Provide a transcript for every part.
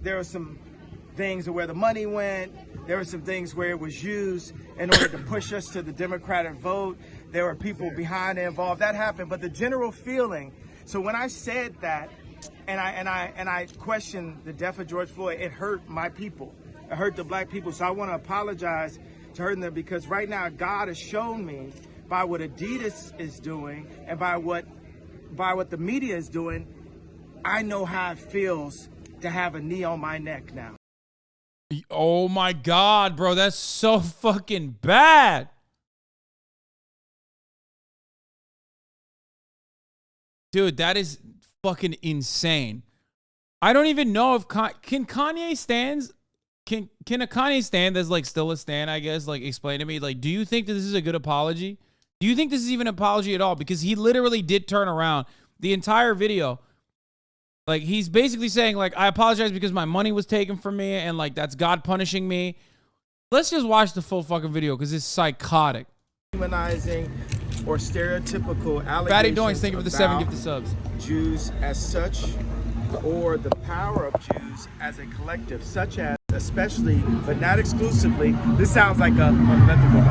there were some things where the money went. There were some things where it was used in order to push us to the Democratic vote. There were people behind it involved. That happened. But the general feeling. So when I said that, and I questioned the death of George Floyd, it hurt my people. It hurt the black people. So I want to apologize to hurting them, because right now God has shown me by what Adidas is doing and by what the media is doing, I know how it feels to have a knee on my neck now. Oh my God, bro, that's so fucking bad. Dude, that is fucking insane. I don't even know if can Kanye stands. Can a Kanye stand that's like still a stand, I guess, like explain to me, like, do you think that this is a good apology? Do you think this is even an apology at all? Because he literally did turn around the entire video. Like, he's basically saying, like, I apologize because my money was taken from me and, like, that's God punishing me. Let's just watch the full fucking video because it's psychotic. Humanizing or stereotypical allegations Fatty Doinks, thank you for the 7 gifted subs. Jews as such, or the power of Jews as a collective, such as, especially, but not exclusively. This sounds like a unethical.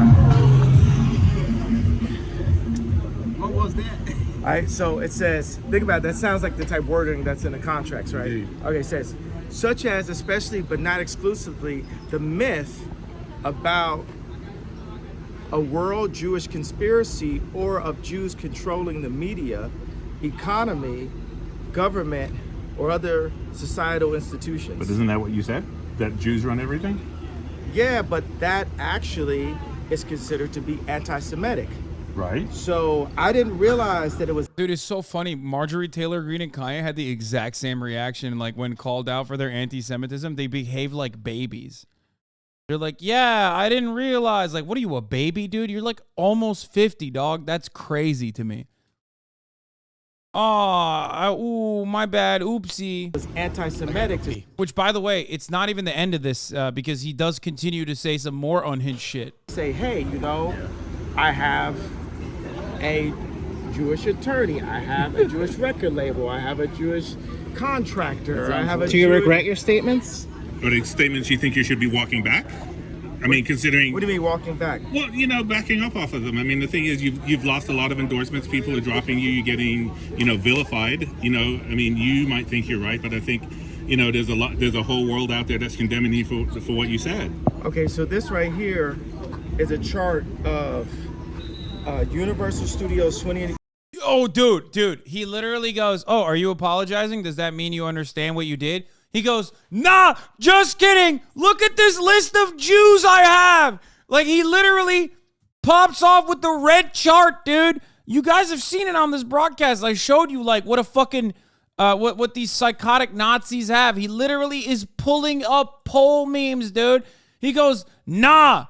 What was that? All right, so it says, think about it, that sounds like the type of wording that's in the contracts, right? Indeed. Okay, it says, such as, especially, but not exclusively, the myth about a world Jewish conspiracy or of Jews controlling the media, economy, government, or other societal institutions. But isn't that what you said? That Jews run everything? Yeah, but that actually is considered to be anti-Semitic. Right. So I didn't realize that it was. Dude, it's so funny. Marjorie Taylor Greene and Kanye had the exact same reaction. Like, when called out for their anti-Semitism, they behave like babies. They're like, yeah, I didn't realize. Like, what are you, a baby, dude? You're like almost 50, dog. That's crazy to me. Ooh, my bad. Oopsie. It was anti-Semitic. Which, by the way, it's not even the end of this because he does continue to say some more unhinged shit. Say, hey, you know, I have a Jewish attorney. I have a Jewish record label. I have a Jewish contractor. I have a. Do you regret your statements? Or the statements you think you should be walking back? I mean, considering... What do you mean walking back? Well, you know, backing up off of them. I mean, the thing is, you've lost a lot of endorsements. People are dropping you. You're getting, you know, vilified. You know, I mean, you might think you're right, but I think, you know, there's a whole world out there that's condemning you for what you said. Okay, so this right here is a chart of Universal Studios 20. Oh, dude, he literally goes, oh, are you apologizing? Does that mean you understand what you did? He goes, nah, just kidding. Look at this list of Jews I have. Like, he literally pops off with the red chart, dude. You guys have seen it on this broadcast. I showed you, like, what a fucking, what these psychotic Nazis have. He literally is pulling up poll memes, dude. He goes, nah,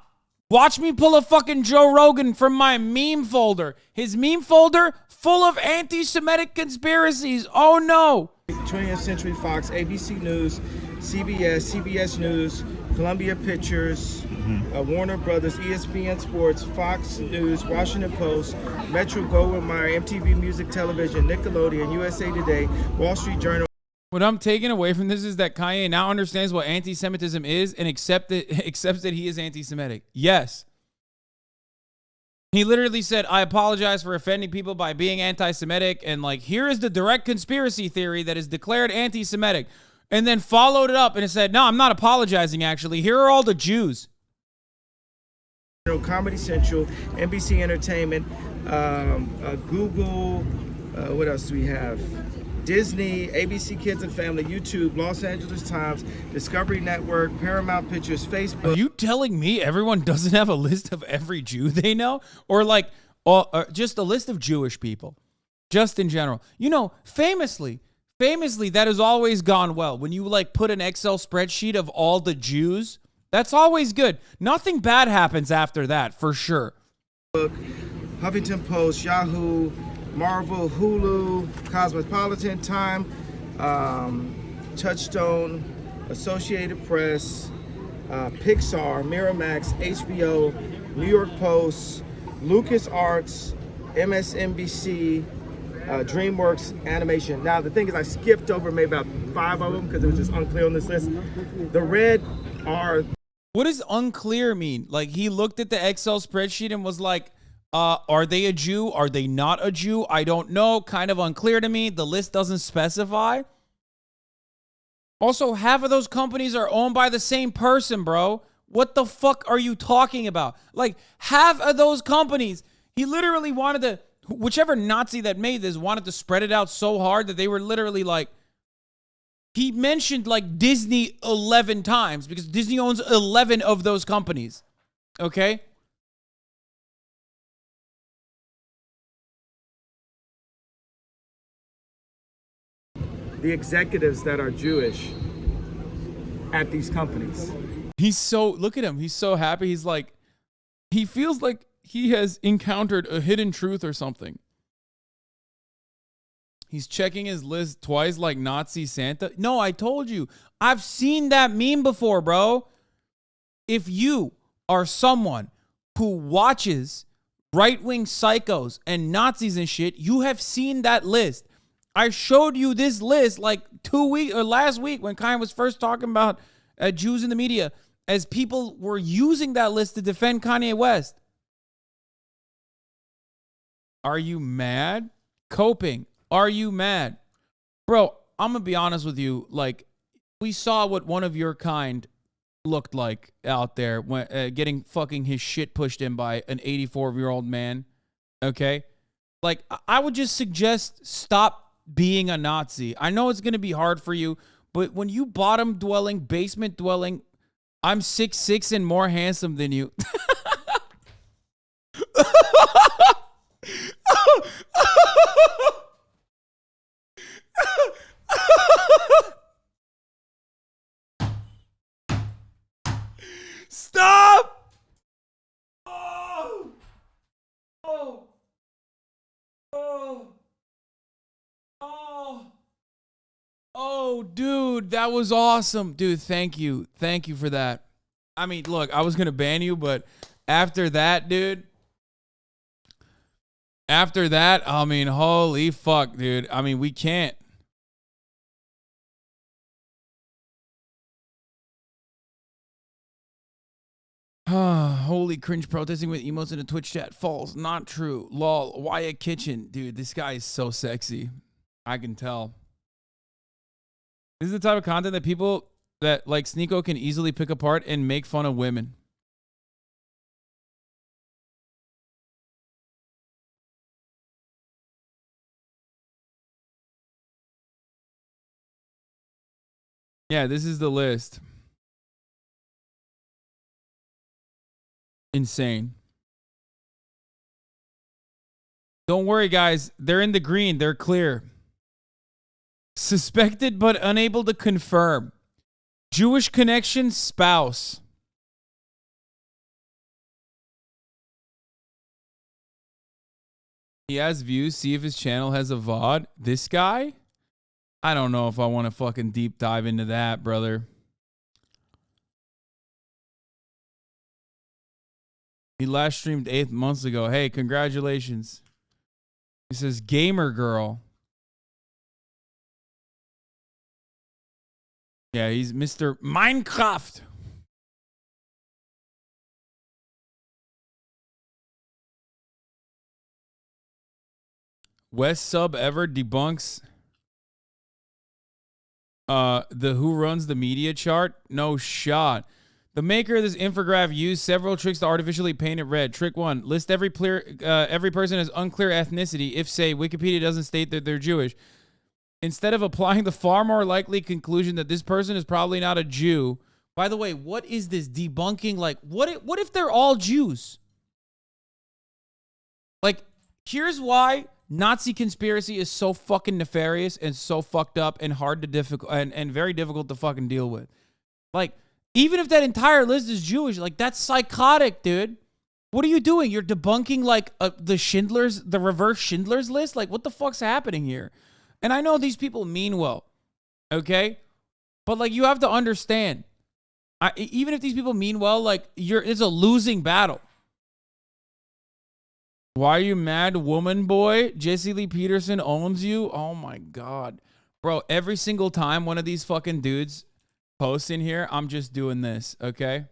watch me pull a fucking Joe Rogan from my meme folder. His meme folder full of anti-Semitic conspiracies. Oh, no. 20th Century Fox, ABC News, CBS News, Columbia Pictures, Warner Brothers, ESPN Sports, Fox News, Washington Post, Metro Goldwyn Mayer, MTV Music Television, Nickelodeon, USA Today, Wall Street Journal. What I'm taking away from this is that Kanye now understands what anti-Semitism is and accepts that he is anti-Semitic. Yes. He literally said, I apologize for offending people by being anti-Semitic. And like, here is the direct conspiracy theory that is declared anti-Semitic. And then followed it up and it said, no, I'm not apologizing, actually. Here are all the Jews. Comedy Central, NBC Entertainment, Google, what else do we have? Disney, ABC Kids and Family, YouTube, Los Angeles Times, Discovery Network, Paramount Pictures, Facebook. Are you telling me everyone doesn't have a list of every Jew they know? Or like just a list of Jewish people, just in general? You know, famously, that has always gone well. When you like put an Excel spreadsheet of all the Jews, that's always good. Nothing bad happens after that, for sure. Huffington Post, Yahoo, Marvel, Hulu, Cosmopolitan, Time, Touchstone, Associated Press, Pixar, Miramax, HBO, New York Post, LucasArts, MSNBC, DreamWorks Animation. Now, the thing is, I skipped over maybe about 5 of them because it was just unclear on this list. The red are... What does unclear mean? Like, he looked at the Excel spreadsheet and was like, are they a Jew? Are they not a Jew? I don't know. Kind of unclear to me. The list doesn't specify. Also, half of those companies are owned by the same person, bro. What the fuck are you talking about? Like, half of those companies, he literally wanted to, whichever Nazi that made this wanted to spread it out so hard that they were literally like, he mentioned like Disney 11 times because Disney owns 11 of those companies. Okay? The executives that are Jewish at these companies. He's so, look at him. He's so happy. He's like, he feels like he has encountered a hidden truth or something. He's checking his list twice like Nazi Santa. No, I told you. I've seen that meme before, bro. If you are someone who watches right-wing psychos and Nazis and shit, you have seen that list. I showed you this list like 2 weeks or last week when Kanye was first talking about Jews in the media, as people were using that list to defend Kanye West. Are you mad? Coping. Are you mad? Bro, I'm going to be honest with you. Like, we saw what one of your kind looked like out there when, getting fucking his shit pushed in by an 84-year-old man. Okay? Like, I would just suggest stop being a Nazi. I know it's going to be hard for you, but when you bottom-dwelling, basement-dwelling, I'm 6'6" and more handsome than you. Stop! Oh! Oh! Oh! Oh! Oh, dude, that was awesome. Dude, thank you. Thank you for that. I mean, look, I was going to ban you, but after that, dude, after that, I mean, holy fuck, dude. I mean, we can't. Holy cringe protesting with emotes in a Twitch chat. False. Not true. Lol. Wyatt Kitchen. Dude, this guy is so sexy. I can tell. This is the type of content that people that like Sneeko can easily pick apart and make fun of women. Yeah, this is the list. Insane. Don't worry, guys. They're in the green. They're clear. Suspected but unable to confirm. Jewish connection spouse. He has views. See if his channel has a VOD. This guy? I don't know if I want to fucking deep dive into that, brother. He last streamed 8 months ago. Hey, congratulations. He says, gamer girl. Yeah, he's Mr. Minecraft. West sub ever debunks the who runs the media chart. No shot. The maker of this infographic used several tricks to artificially paint it red. Trick 1, list every person as unclear ethnicity if, say, Wikipedia doesn't state that they're Jewish. Instead of applying the far more likely conclusion that this person is probably not a Jew. By the way, what is this debunking? Like, what if they're all Jews? Like, here's why Nazi conspiracy is so fucking nefarious and so fucked up and hard to and very difficult to fucking deal with. Like, even if that entire list is Jewish, like, that's psychotic, dude. What are you doing? You're debunking, like, the reverse Schindler's List? Like, what the fuck's happening here? And I know these people mean well, okay? But, like, you have to understand, even if these people mean well, like, it's a losing battle. Why are you mad, woman boy? Jesse Lee Peterson owns you? Oh my God. Bro, every single time one of these fucking dudes posts in here, I'm just doing this, okay?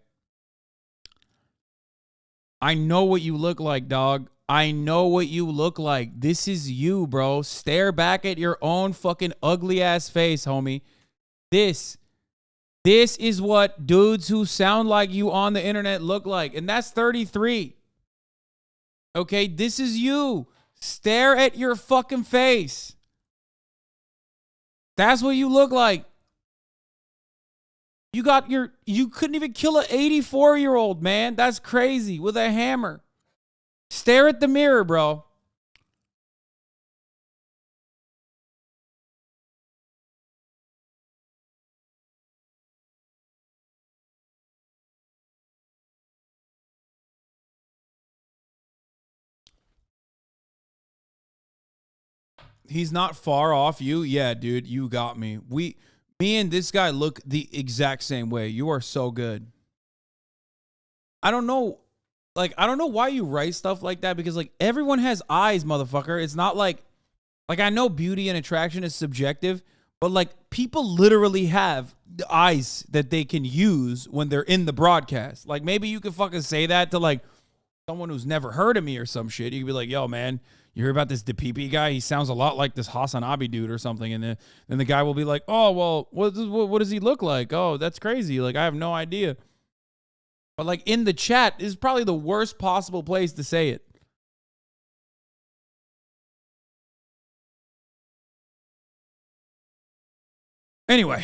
I know what you look like, dog. I know what you look like. This is you, bro. Stare back at your own fucking ugly ass face, homie. This is what dudes who sound like you on the internet look like. And that's 33. Okay, this is you. Stare at your fucking face. That's what you look like. You couldn't even kill an 84-year-old, man. That's crazy, with a hammer. Stare at the mirror, bro. He's not far off you. Yeah, dude, you got me. Me and this guy look the exact same way. You are so good. I don't know why you write stuff like that, because like everyone has eyes, motherfucker. It's not like I know beauty and attraction is subjective, but like people literally have eyes that they can use when they're in the broadcast. Like maybe you could fucking say that to like someone who's never heard of me or some shit. You could be like, yo, man, you hear about this DePP guy? He sounds a lot like this HasanAbi dude or something. And then the guy will be like, oh, well, what does he look like? Oh, that's crazy. Like, I have no idea. But like in the chat is probably the worst possible place to say it. Anyway.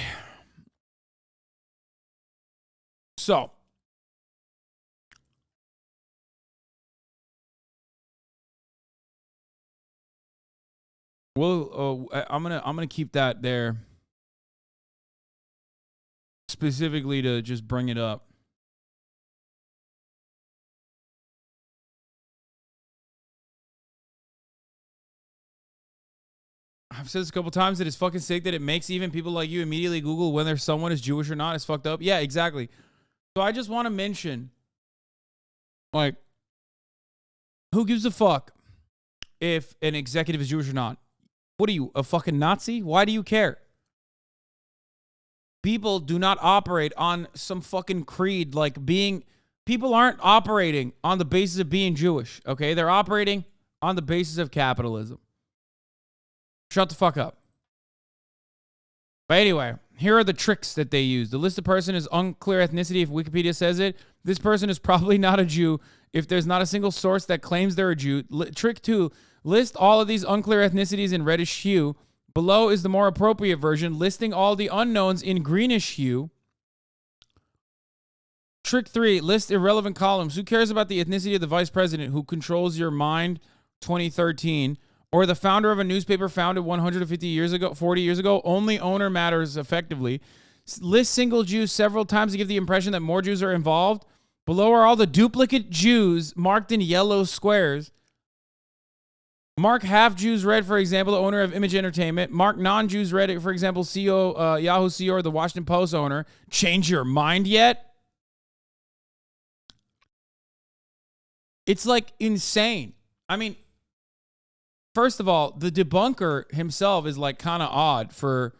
So. Well, I'm gonna keep that there specifically to just bring it up. I've said this a couple times that it's fucking sick that it makes even people like you immediately Google whether someone is Jewish or not. It's fucked up. Yeah, exactly. So I just want to mention, like, who gives a fuck if an executive is Jewish or not? What are you, a fucking Nazi? Why do you care? People do not operate on some fucking creed like being... People aren't operating on the basis of being Jewish, okay? They're operating on the basis of capitalism. Shut the fuck up. But anyway, here are the tricks that they use. The listed person is unclear ethnicity if Wikipedia says it. This person is probably not a Jew if there's not a single source that claims they're a Jew. Trick 2, list all of these unclear ethnicities in reddish hue. Below is the more appropriate version, listing all the unknowns in greenish hue. Trick 3, list irrelevant columns. Who cares about the ethnicity of the vice president who controls your mind 2013? Or the founder of a newspaper founded 150 years ago, 40 years ago? Only owner matters effectively. List single Jews several times to give the impression that more Jews are involved. Below are all the duplicate Jews marked in yellow squares. Mark half Jews red, for example, the owner of Image Entertainment. Mark non-Jews red, for example, CEO, Yahoo CEO or the Washington Post owner. Change your mind yet? It's like insane. I mean, first of all, the debunker himself is like kind of odd for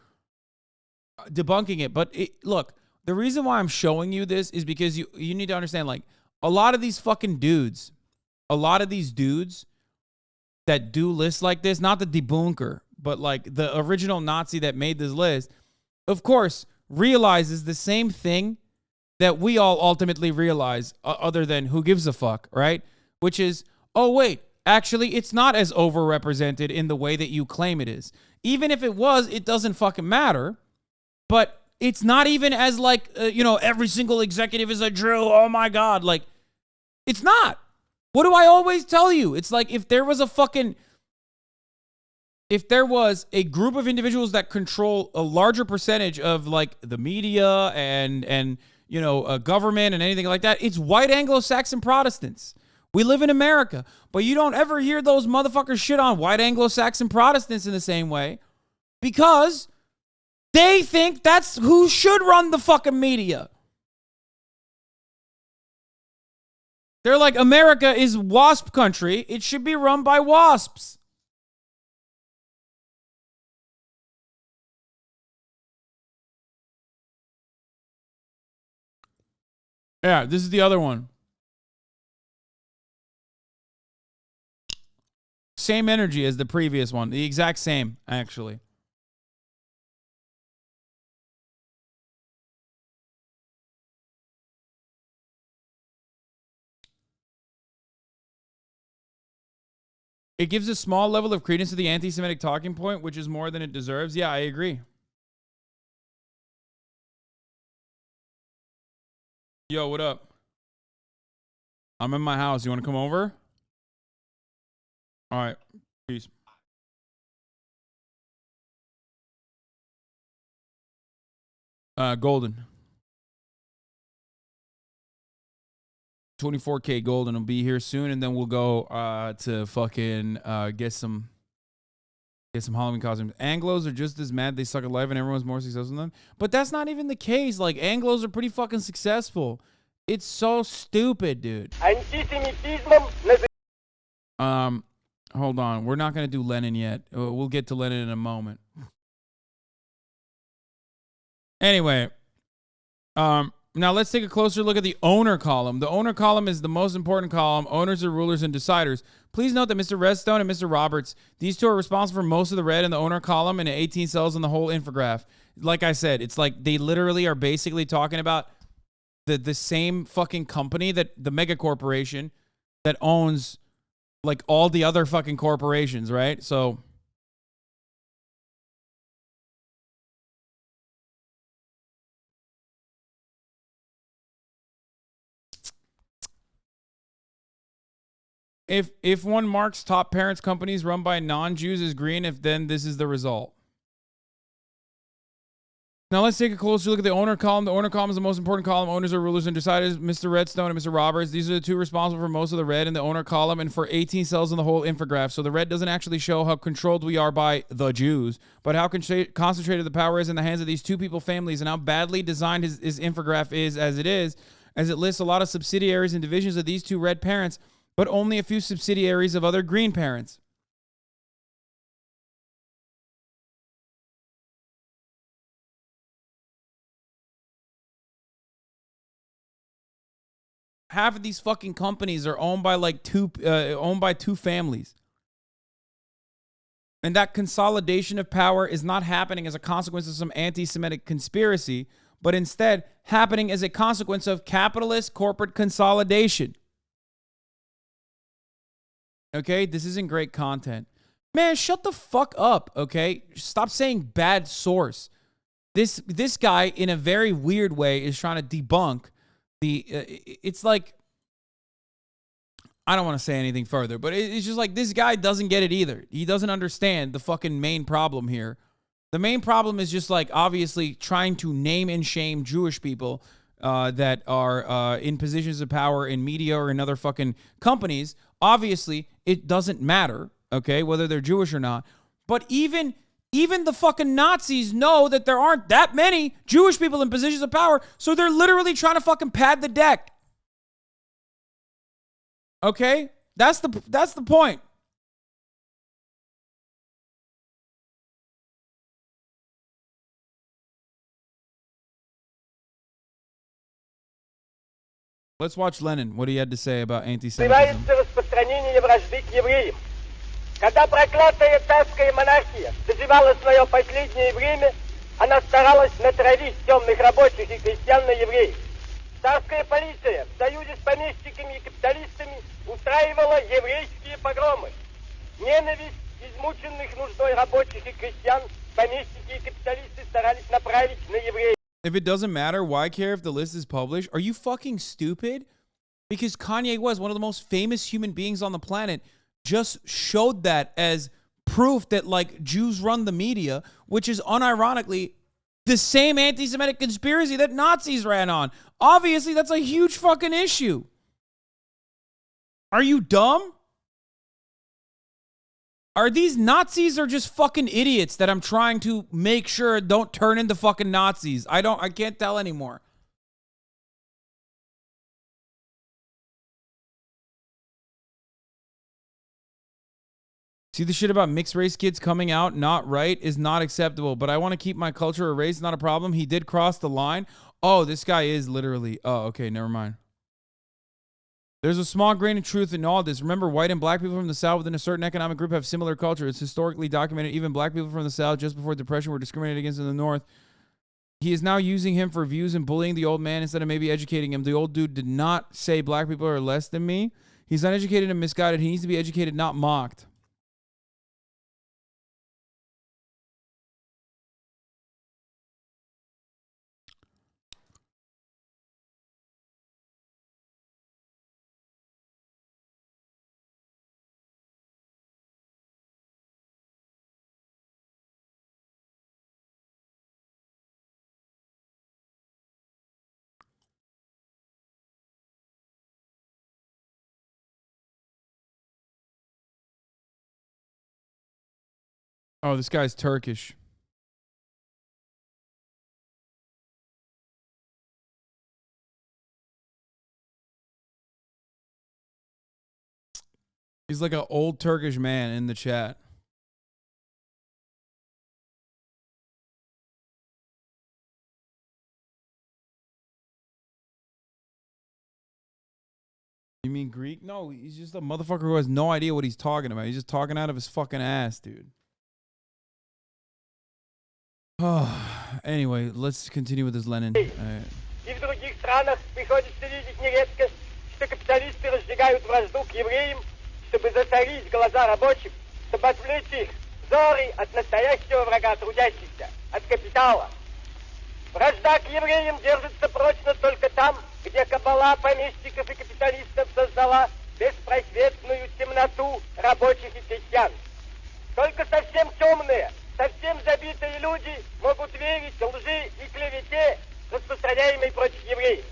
debunking it. But look, the reason why I'm showing you this is because you need to understand, like, a lot of these fucking dudes, a lot of these dudes that do lists like this, not the debunker, but like the original Nazi that made this list, of course, realizes the same thing that we all ultimately realize, other than who gives a fuck, right? Which is, oh, wait, actually, it's not as overrepresented in the way that you claim it is. Even if it was, it doesn't fucking matter. But it's not even as like, every single executive is a Jew. Oh my God. Like, it's not. What do I always tell you? It's like if there was a group of individuals that control a larger percentage of like the media and government and anything like that, it's white Anglo-Saxon Protestants. We live in America, but you don't ever hear those motherfuckers shit on white Anglo-Saxon Protestants in the same way because they think that's who should run the fucking media. They're like, America is wasp country. It should be run by wasps. Yeah, this is the other one. Same energy as the previous one. The exact same, actually. It gives a small level of credence to the anti-Semitic talking point, which is more than it deserves. Yeah, I agree. Yo, what up? I'm in my house. You want to come over? All right. Peace. Golden. 24K Golden will be here soon, and then we'll go to fucking get some Halloween costumes. Anglos are just as mad they suck at life and everyone's more successful than them. But that's not even the case. Like, Anglos are pretty fucking successful. It's so stupid, dude. Hold on. We're not going to do Lenin yet. We'll get to Lenin in a moment. Anyway, now let's take a closer look at the owner column. The owner column is the most important column. Owners are rulers and deciders. Please note that Mr. Redstone and Mr. Roberts, these two are responsible for most of the red in the owner column and 18 cells in the whole infograph. Like I said, it's like they literally are basically talking about the same fucking company, that the mega corporation that owns like all the other fucking corporations, right? So if one marks top parents companies run by non-Jews as green, then this is the result. Now let's take a closer look at the owner column. The owner column is the most important column. Owners are rulers and deciders. Mr. Redstone and Mr. Roberts. These are the two responsible for most of the red in the owner column and for 18 cells in the whole infograph. So the red doesn't actually show how controlled we are by the Jews, but how concentrated the power is in the hands of these two people families, and how badly designed his infograph is, as it lists a lot of subsidiaries and divisions of these two red parents, but only a few subsidiaries of other green parents. Half of these fucking companies are owned by two families. And that consolidation of power is not happening as a consequence of some anti-Semitic conspiracy, but instead happening as a consequence of capitalist corporate consolidation. Okay, this isn't great content. Man, shut the fuck up, okay? Stop saying bad source. This guy, in a very weird way, is trying to debunk it's like, I don't want to say anything further, but it's just like this guy doesn't get it either. He doesn't understand the fucking main problem here. The main problem is just like obviously trying to name and shame Jewish people that are in positions of power in media or in other fucking companies. Obviously, it doesn't matter, okay, whether they're Jewish or not. But even the fucking Nazis know that there aren't that many Jewish people in positions of power, so they're literally trying to fucking pad the deck. Okay? That's the point. Let's watch Lenin, what he had to say about anti-Semitism. Когда проклятая царская монархия доживала свое последнее время, она старалась натравить темных рабочих и крестьян на евреев. Царская полиция в союзе с помещиками и капиталистами устраивала еврейские погромы. Ненависть измученных нуждой рабочих и крестьян помещики и капиталисты старались направить на евреев. If it doesn't matter, why care if the list is published? Are you fucking stupid? Because Kanye West, one of the most famous human beings on the planet, just showed that as proof that like Jews run the media, which is unironically the same anti-Semitic conspiracy that Nazis ran on. Obviously, that's a huge fucking issue. Are you dumb? Are these Nazis or just fucking idiots that I'm trying to make sure don't turn into fucking Nazis? I can't tell anymore. See, the shit about mixed race kids coming out not right is not acceptable, but I want to keep my culture or race, not a problem. He did cross the line. Oh, this guy is literally... Oh, okay, never mind. There's a small grain of truth in all this. Remember, white and black people from the South within a certain economic group have similar culture. It's historically documented. Even black people from the South just before Depression were discriminated against in the North. He is now using him for views and bullying the old man instead of maybe educating him. The old dude did not say black people are less than me. He's uneducated and misguided. He needs to be educated, not mocked. Oh, this guy's Turkish. He's like an old Turkish man in the chat. You mean Greek? No, he's just a motherfucker who has no idea what he's talking about. He's just talking out of his fucking ass, dude. Anyway, let's continue with this Lenin. И в других странах приходится видеть нередко, что капиталисты разжигают вражду к евреям, чтобы засорить глаза рабочих, чтобы отвлечь их взоры от настоящего врага трудящихся, от капитала. Вражда к евреям держится прочно только там, где кабала помещиков и капиталистов создала беспросветную темноту рабочих и крестьян. Только совсем темные, совсем забитые люди могут верить лжи и клевете, распространяемой против евреев.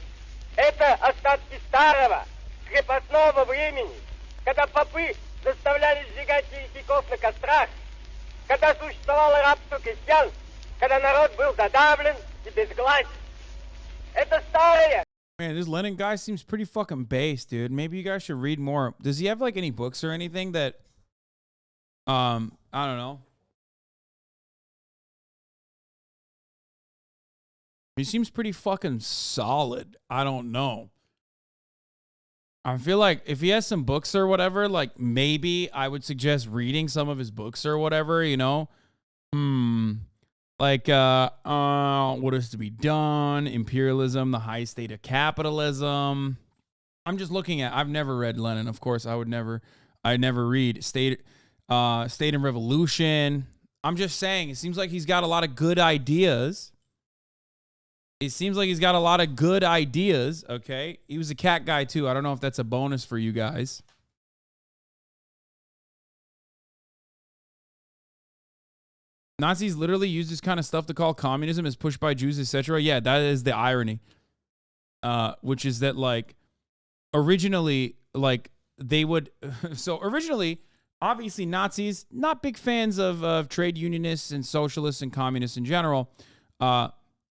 Это остатки старого, крепостного времени, когда попы заставляли сжигать еретиков на кострах, когда существовало рабство крестьян, когда народ был задавлен и безгласен. Это старое. Man, this Lenin guy seems pretty fucking base, dude. Maybe you guys should read more. Does he have like any books or anything that I don't know. He seems pretty fucking solid. I don't know. I feel like if he has some books or whatever, like maybe I would suggest reading some of his books or whatever, you know? Like, what is to be done? Imperialism, the high state of capitalism. I'm just looking at, I've never read Lenin, of course. I'd never read State and Revolution. I'm just saying, it seems like he's got a lot of good ideas. It seems like he's got a lot of good ideas, okay? He was a cat guy, too. I don't know if that's a bonus for you guys. Nazis literally use this kind of stuff to call communism as pushed by Jews, etc. Yeah, that is the irony. Which is that, like, originally, like, they would... So, originally, obviously, Nazis, not big fans of trade unionists and socialists and communists in general,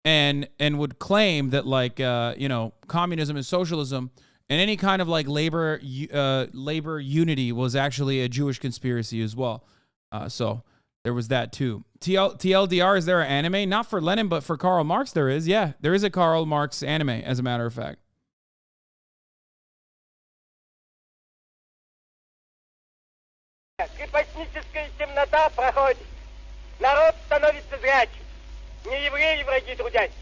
and would claim that, like, you know, communism and socialism and any kind of, like, labor unity was actually a Jewish conspiracy as well. So there was that too. TLDR, is there an anime? Not for Lenin, but for Karl Marx there is. Yeah, there is a Karl Marx anime, as a matter of fact. Крепостническая темнота проходит. Народ становится зрячим. Не евреи враги трудящих,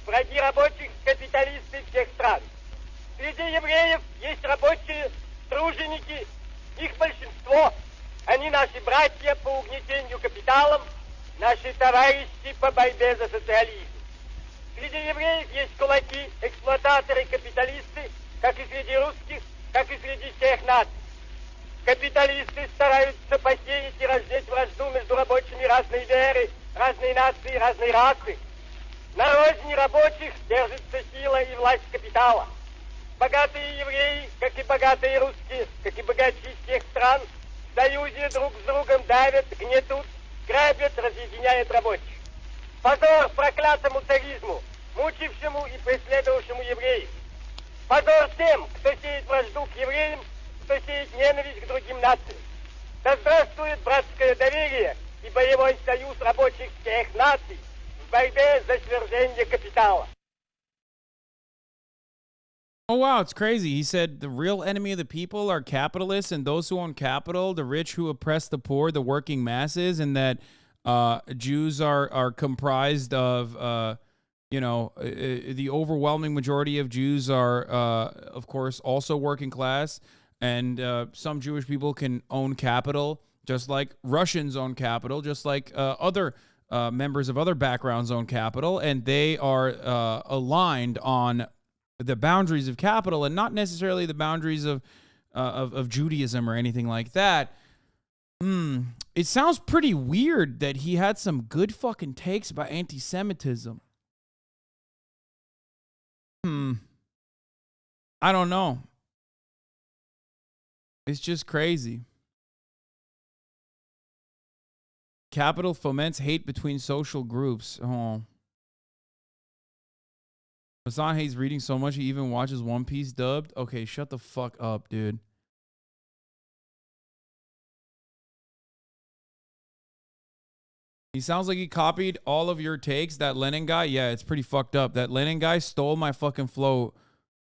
враги рабочих, капиталисты всех стран. Среди евреев есть рабочие, труженики, их большинство. Они наши братья по угнетению капиталом, наши товарищи по борьбе за социализм. Среди евреев есть кулаки, эксплуататоры, капиталисты, как и среди русских, так и среди всех наций. Капиталисты стараются посеять и раздеть вражду между рабочими разной веры, разной нации, разной расы. На розни рабочих держится сила и власть капитала. Богатые евреи, как и богатые русские, как и богачи всех стран, в союзе друг с другом давят, гнетут, грабят, разъединяют рабочих. Позор проклятому царизму, мучившему и преследовавшему евреев. Позор тем, кто сеет вражду к евреям, кто сеет ненависть к другим нациям. Да здравствует борьбе за свержение капитала. Oh, wow, it's crazy. He said the real enemy of the people are capitalists and those who own capital, the rich who oppress the poor, the working masses, and that Jews are comprised of, the overwhelming majority of Jews are, of course, also working class, and some Jewish people can own capital, just like Russians own capital, just like other members of other backgrounds own capital, and they are aligned on the boundaries of capital and not necessarily the boundaries of Judaism or anything like that. It sounds pretty weird that he had some good fucking takes about anti-Semitism. I don't know. It's just crazy. Capital foments hate between social groups. Oh. Hasan hates reading so much he even watches One Piece dubbed. Okay, shut the fuck up, dude. He sounds like he copied all of your takes. That Lenin guy, yeah, it's pretty fucked up. That Lenin guy stole my fucking flow,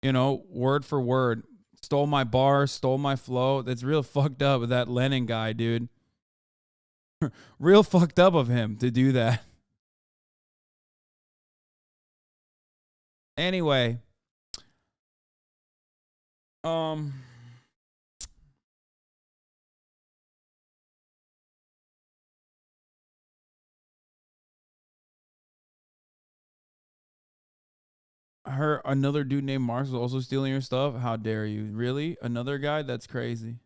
word for word. Stole my bars, stole my flow. That's real fucked up with that Lenin guy, dude. Real fucked up of him to do that. Anyway, I heard another dude named Marx was also stealing your stuff. How dare you? Really? Another guy? That's crazy.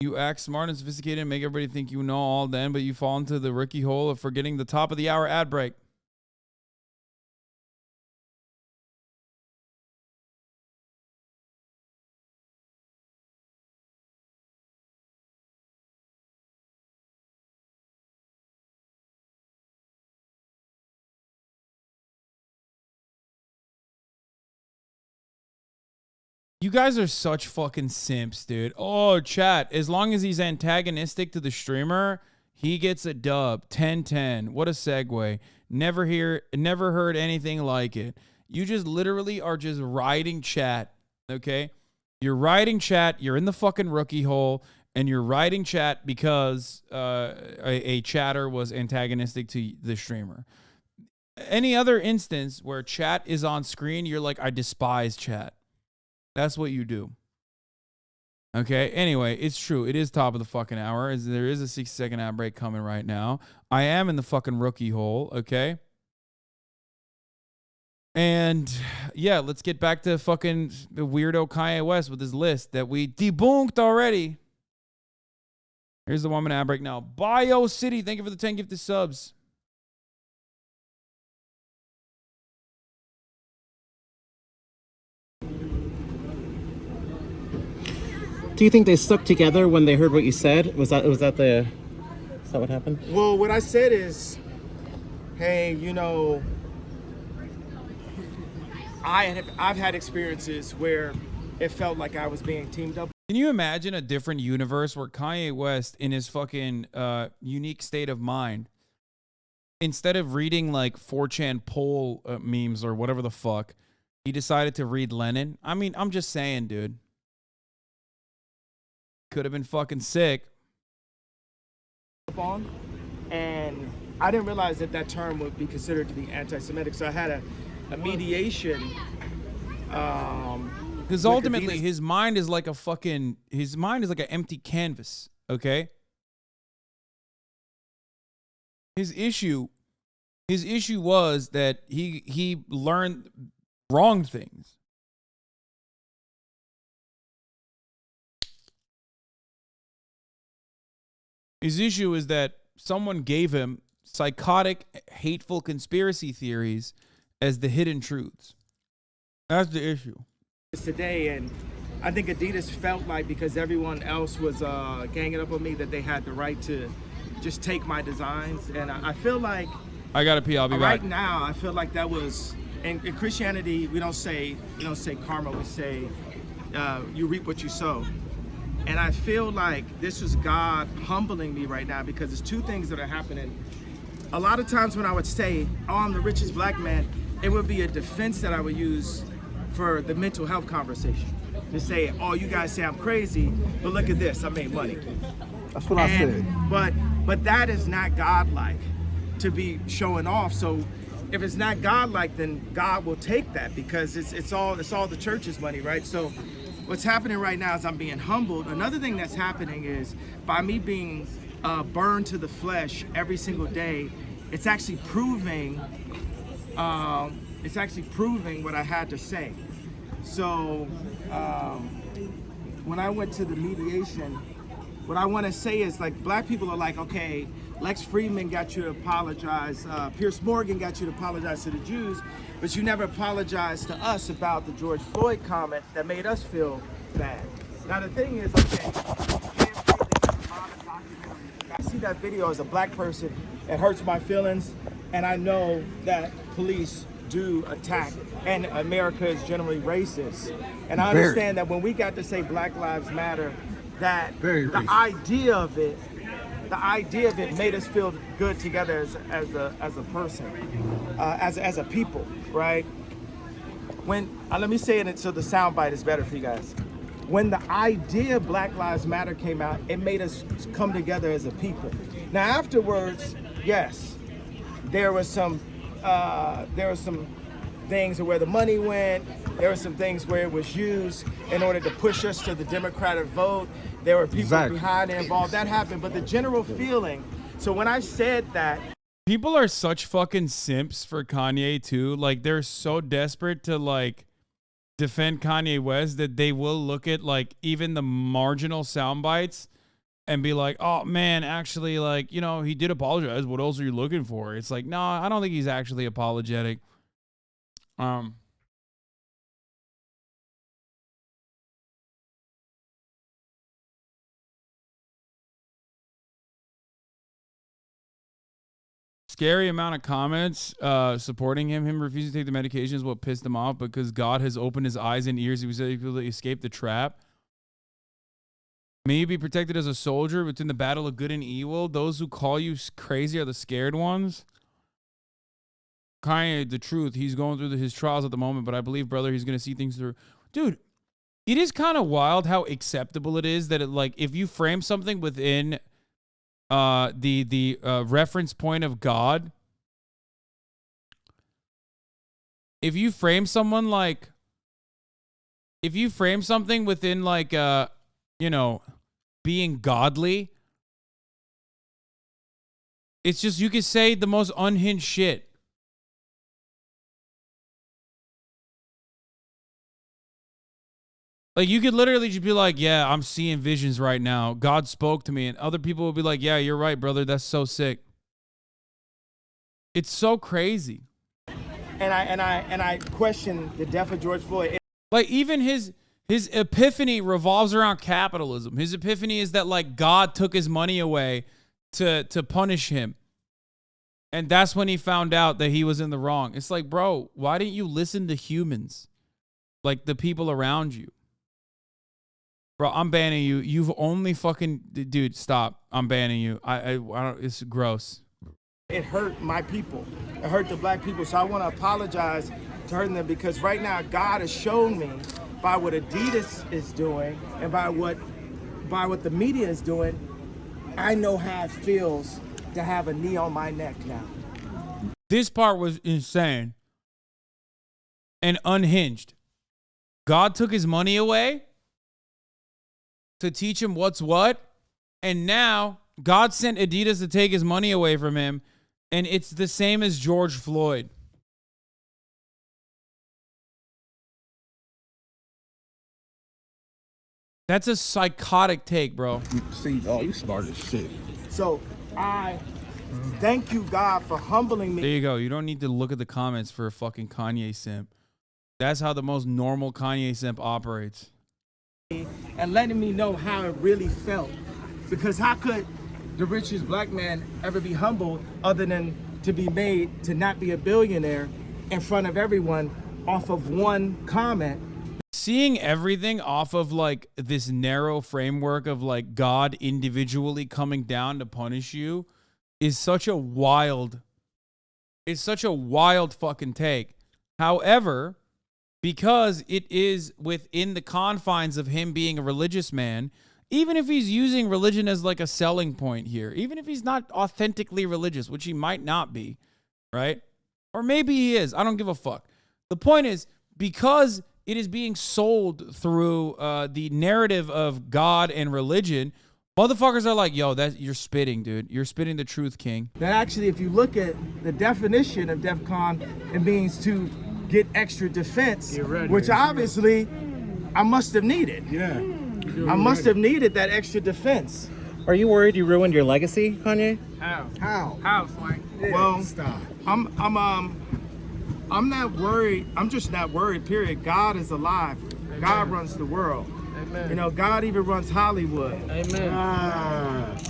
You act smart and sophisticated and make everybody think you know all then, but you fall into the rookie hole of forgetting the top of the hour ad break. You guys are such fucking simps, dude. Oh, chat. As long as he's antagonistic to the streamer, he gets a dub. 10-10. What a segue. Never heard anything like it. You just literally are just riding chat, okay? You're riding chat. You're in the fucking rookie hole, and you're riding chat because a chatter was antagonistic to the streamer. Any other instance where chat is on screen, you're like, I despise chat. That's what you do. Okay, anyway, it's true. It is top of the fucking hour. There is a 60-second ad break coming right now. I am in the fucking rookie hole, okay? And, yeah, let's get back to fucking the weirdo Kanye West with his list that we debunked already. Here's the 1 minute ad break now. Bio City, thank you for the 10 gifted subs. Do you think they stuck together when they heard what you said? Was that what happened? Well, what I said is, hey, I've had experiences where it felt like I was being teamed up. Can you imagine a different universe where Kanye West, in his fucking unique state of mind, instead of reading like 4chan poll memes or whatever the fuck, he decided to read Lenin? I mean, I'm just saying, dude. Could have been fucking sick. And I didn't realize that term would be considered to be anti-Semitic. So I had a mediation. Because ultimately, his mind is like an empty canvas. Okay. His issue was that he learned wrong things. His issue is that someone gave him psychotic, hateful conspiracy theories as the hidden truths. That's the issue. Today, and I think Adidas felt like because everyone else was ganging up on me that they had the right to just take my designs, and I feel like I gotta pee. I'll be right back. now. I feel like that was in Christianity. We don't say karma. We say you reap what you sow. And I feel like this is God humbling me right now, because there's two things that are happening. A lot of times when I would say, oh, I'm the richest black man, it would be a defense that I would use for the mental health conversation. To say, oh, you guys say I'm crazy, but look at this, I made money. That's what I said. But that is not godlike to be showing off. So if it's not godlike, then God will take that, because it's all the church's money, right? So what's happening right now is I'm being humbled. Another thing that's happening is by me being burned to the flesh every single day, it's actually proving what I had to say. So when I went to the mediation, what I want to say is, like, black people are like, okay, Lex Friedman got you to apologize, Pierce Morgan got you to apologize to the Jews, but you never apologized to us about the George Floyd comment that made us feel bad. Now the thing is, okay, I see that video as a black person, it hurts my feelings, and I know that police do attack, and America is generally racist. And I understand that when we got to say Black Lives Matter, that the idea of it made us feel good together as a person, as a people, right? When let me say it so the soundbite is better for you guys. When the idea of Black Lives Matter came out, it made us come together as a people. Now afterwards, yes, there were some things where the money went. There were some things where it was used in order to push us to the Democratic vote. There were people behind it involved. That happened. But the general feeling, so when I said that, people are such fucking simps for Kanye too. Like, they're so desperate to like defend Kanye West that they will look at like even the marginal sound bites and be like, oh man, actually, like, you know, he did apologize. What else are you looking for? It's like, no, I don't think he's actually apologetic. Scary amount of comments supporting him refusing to take the medication is what pissed him off, because God has opened his eyes and ears. He was able to escape the trap. May you be protected as a soldier within the battle of good and evil. Those who call you crazy are the scared ones. Kanye, the truth, he's going through his trials at the moment, but I believe, brother, he's going to see things through. Dude, it is kind of wild how acceptable it is that it, like, if you frame something within the reference point of God, if you frame something within like you know, being godly, it's just, you could say the most unhinged shit. Like, you could literally just be like, yeah, I'm seeing visions right now. God spoke to me. And other people will be like, yeah, you're right, brother. That's so sick. It's so crazy. and I question the death of George Floyd. Like, even his epiphany revolves around capitalism. His epiphany is that, like, God took his money away to punish him. And that's when he found out that he was in the wrong. It's like, bro, why didn't you listen to humans? Like, the people around you. Bro, I'm banning you. You've only fucking... Dude, stop. I'm banning you. I don't... It's gross. It hurt my people. It hurt the black people. So I want to apologize to hurting them, because right now God has shown me by what Adidas is doing and by what the media is doing, I know how it feels to have a knee on my neck now. This part was insane and unhinged. God took his money away to teach him what's what, and now God sent Adidas to take his money away from him, and it's the same as George Floyd. That's a psychotic take, bro. See, oh, you smart as shit. So I thank you, God, for humbling me. There you go. You don't need to look at the comments for a fucking Kanye simp. That's how the most normal Kanye simp operates. And letting me know how it really felt. Because how could the richest black man ever be humble other than to be made to not be a billionaire in front of everyone off of one comment? seeing everything off of like this narrow framework of like God individually coming down to punish you is such a wild fucking take. However, because it is within the confines of him being a religious man, even if he's using religion as like a selling point here, even if he's not authentically religious, which he might not be, right? Or maybe he is. I don't give a fuck. The point is, because it is being sold through the narrative of God and religion, motherfuckers are like, yo, you're spitting, dude. You're spitting the truth, king. That actually, if you look at the definition of DEFCON, it means to get extra defense, which obviously I must have needed. Yeah. I must have needed that extra defense. Are you worried you ruined your legacy, Kanye? How, Frank? Well, Stop. I'm not worried. I'm just not worried, period. God is alive. Amen. God runs the world. Amen. You know, God even runs Hollywood. Amen.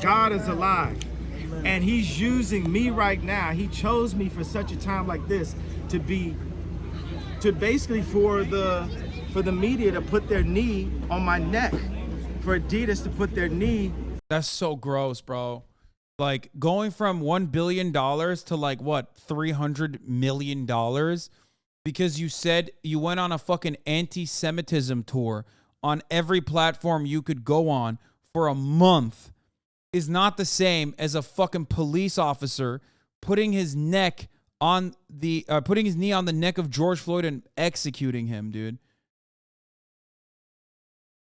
God is alive. Amen. And he's using me right now. He chose me for such a time like this to basically for the media to put their knee on my neck, for Adidas to put their knee. That's so gross, bro. Like going from $1 billion to like what, $300 million because you said you went on a fucking anti-Semitism tour on every platform you could go on for a month is not the same as a fucking police officer putting his neck on the putting his knee on the neck of George Floyd and executing him, dude.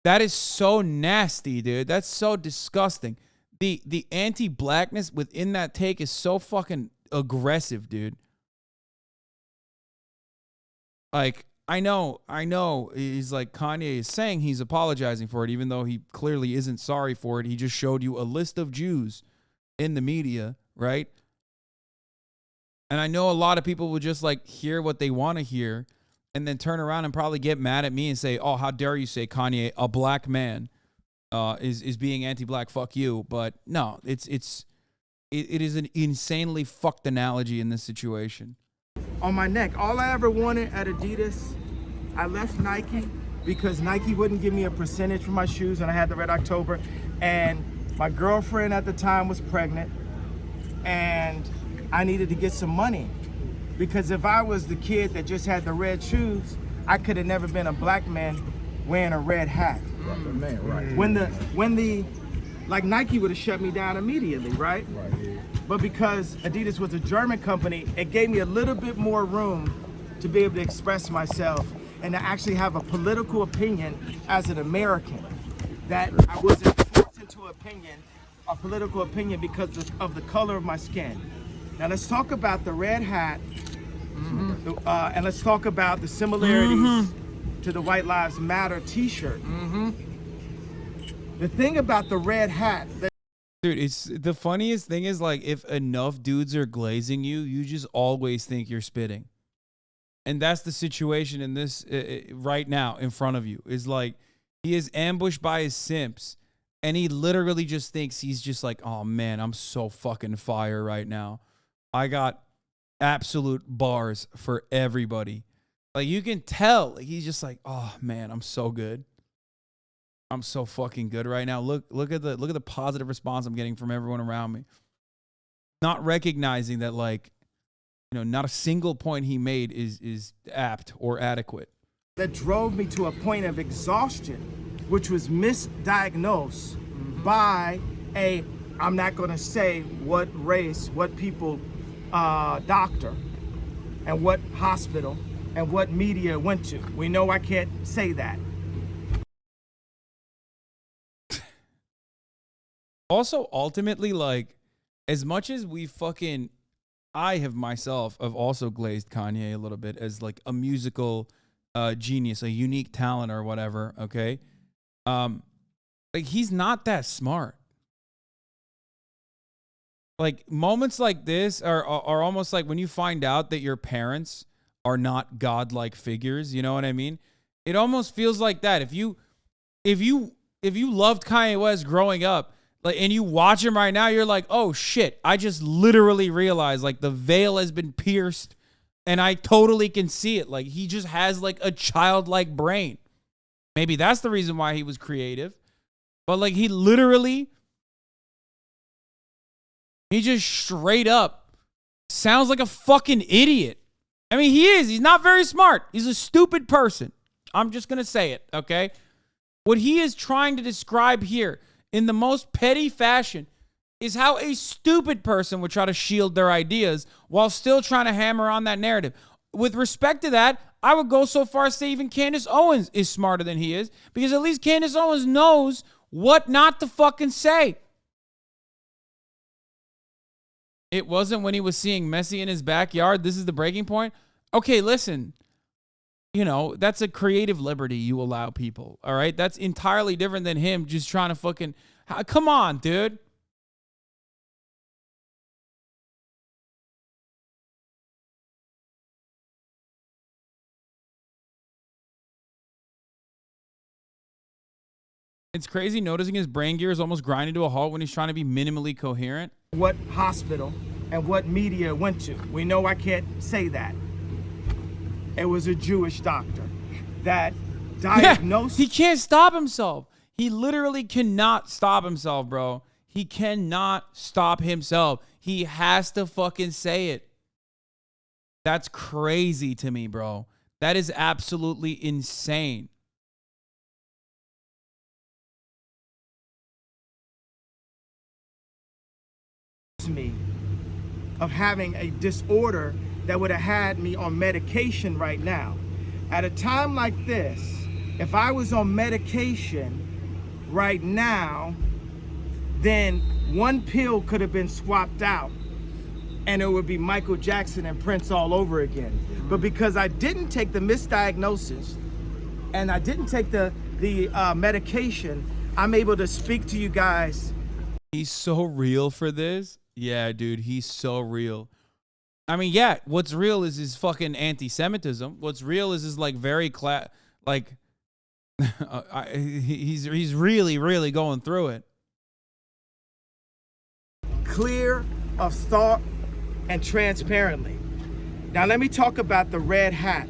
That is so nasty, dude. That's so disgusting. The anti-blackness within that take is so fucking aggressive, dude. Like, I know he's like, Kanye is saying he's apologizing for it, even though he clearly isn't sorry for it. He just showed you a list of Jews in the media, right? And I know a lot of people will just like hear what they want to hear and then turn around and probably get mad at me and say, oh, how dare you say, Kanye, a black man is being anti-black, fuck you. But no, it is an insanely fucked analogy in this situation. On my neck. All I ever wanted at Adidas, I left Nike because Nike wouldn't give me a percentage for my shoes and I had the Red October. And my girlfriend at the time was pregnant and I needed to get some money. Because if I was the kid that just had the red shoes, I could have never been a black man wearing a red hat. Man, right. When the like Nike would have shut me down immediately, right? Right, yeah. But because Adidas was a German company, it gave me a little bit more room to be able to express myself and to actually have a political opinion as an American. That I wasn't forced into a political opinion because of the color of my skin. Now let's talk about the red hat, and let's talk about the similarities to the White Lives Matter t-shirt. The thing about the red hat, dude, it's the funniest thing is like if enough dudes are glazing you, you just always think you're spitting. And that's the situation in this right now in front of you is like he is ambushed by his simps and he literally just thinks he's just like, oh man, I'm so fucking fire right now. I got absolute bars for everybody. Like you can tell like, he's just like, oh man, I'm so good. I'm so fucking good right now. Look at the positive response I'm getting from everyone around me. Not recognizing that like, you know, not a single point he made is apt or adequate. that drove me to a point of exhaustion, which was misdiagnosed by I'm not going to say what race, what people, doctor, and what hospital, and what media went to. We know I can't say that. Also, ultimately, like, as much as I have myself have also glazed Kanye a little bit as like a musical genius, a unique talent or whatever, okay? Like, he's not that smart. Like, moments like this are almost like when you find out that your parents are not godlike figures, you know what I mean? It almost feels like that. If you loved Kanye West growing up, like, and you watch him right now, you're like, oh shit, I just literally realized like the veil has been pierced and I totally can see it. Like, he just has like a childlike brain. Maybe that's the reason why he was creative. But like he literally, he just straight up sounds like a fucking idiot. I mean, he is. He's not very smart. He's a stupid person. I'm just going to say it, okay? What he is trying to describe here in the most petty fashion is how a stupid person would try to shield their ideas while still trying to hammer on that narrative. With respect to that, I would go so far as to say even Candace Owens is smarter than he is, because at least Candace Owens knows what not to fucking say. It wasn't when he was seeing Messi in his backyard. This is the breaking point. Okay, listen. You know, that's a creative liberty you allow people, all right? That's entirely different than him just trying to fucking... Come on, dude. It's crazy noticing his brain gear is almost grinding to a halt when he's trying to be minimally coherent. What hospital and what media went to. We know I can't say that. It was a Jewish doctor that diagnosed. Yeah, he can't stop himself. He literally cannot stop himself, bro. He cannot stop himself. He has to fucking say it. That's crazy to me, bro. That is absolutely insane. Me of having a disorder that would have had me on medication right now. At a time like this, if I was on medication right now, then one pill could have been swapped out and it would be Michael Jackson and Prince all over again. But because I didn't take the misdiagnosis and I didn't take the medication, I'm able to speak to you guys. He's so real for this. Yeah, dude, he's so real. I mean, yeah, what's real is his fucking anti-Semitism. What's real is his like very he's really, really going through it. Clear of thought and transparently. Now let me talk about the red hat.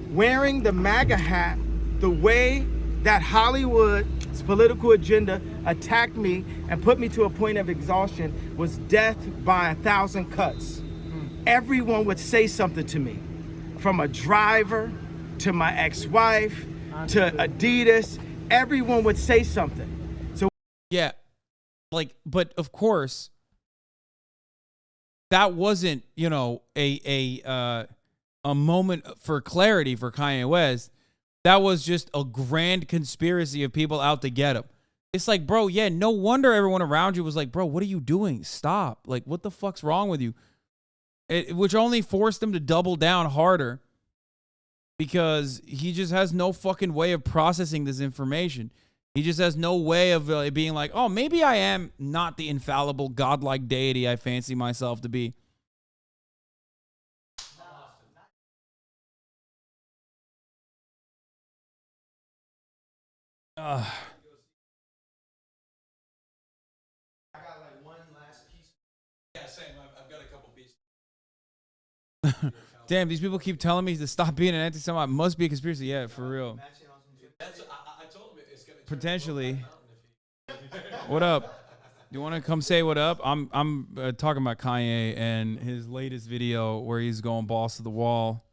Wearing the MAGA hat the way that Hollywood's political agenda attacked me and put me to a point of exhaustion was death by 1,000 cuts. Everyone would say something to me, from a driver to my ex-wife to Adidas. Everyone would say something. So yeah, like, but of course, that wasn't, you know, a moment for clarity for Kanye West. That was just a grand conspiracy of people out to get him. It's like, bro, yeah, no wonder everyone around you was like, bro, what are you doing? Stop. Like, what the fuck's wrong with you? Which only forced him to double down harder because he just has no fucking way of processing this information. He just has no way of being like, oh, maybe I am not the infallible godlike deity I fancy myself to be. I got like one last piece. Yeah, same. I've got a couple pieces. Damn, these people keep telling me to stop being an anti-Semite. Must be a conspiracy. Yeah, for real. I told him it's gonna potentially. What up? You want to come say what up? I'm talking about Kanye and his latest video where he's going balls to the wall.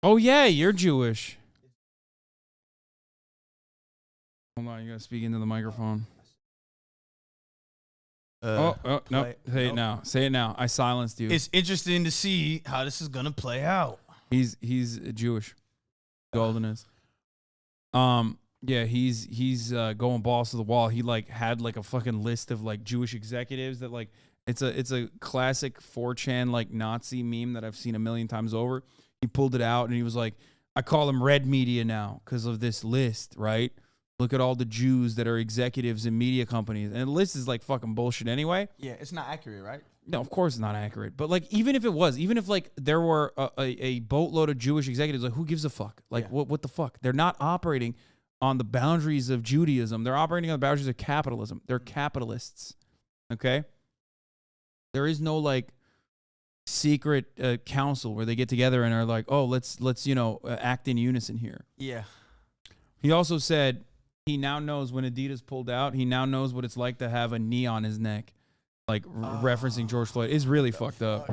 Oh yeah, you're Jewish. Hold on, you gotta speak into the microphone. No, say it now. Say it now. I silenced you. It's interesting to see how this is gonna play out. He's Jewish. Golden is. Yeah, he's going balls to the wall. He like had like a fucking list of like Jewish executives that like it's a classic 4chan like Nazi meme that I've seen a million times over. He pulled it out and he was like, I call them red media now because of this list, right? Look at all the Jews that are executives in media companies. And the list is like fucking bullshit anyway. Yeah, it's not accurate, right? No, of course it's not accurate. But like, even if it was, even if like there were a boatload of Jewish executives, like who gives a fuck? Like what the fuck? They're not operating on the boundaries of Judaism. They're operating on the boundaries of capitalism. They're capitalists. Okay? There is no like secret council where they get together and are like, oh, let's act in unison here. Yeah. He also said he now knows when Adidas pulled out, he now knows what it's like to have a knee on his neck, like referencing George Floyd. It's really fucked up.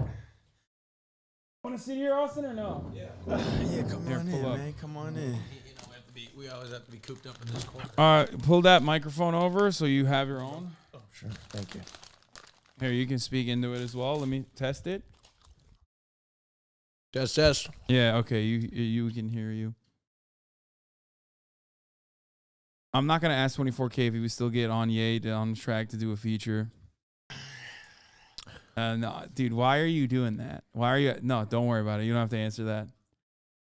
Want to sit here, Austin, or no? Yeah, come Here, on in, pull up. man. Come on in. We always have to be cooped up in this corner. All right, pull that microphone over so you have your own. Oh, sure. Thank you. Here, you can speak into it as well. Let me test it. Test. Yeah, okay, you can hear you. I'm not going to ask 24K if he would still get on the track to do a feature. No, dude, why are you doing that? No, don't worry about it. You don't have to answer that.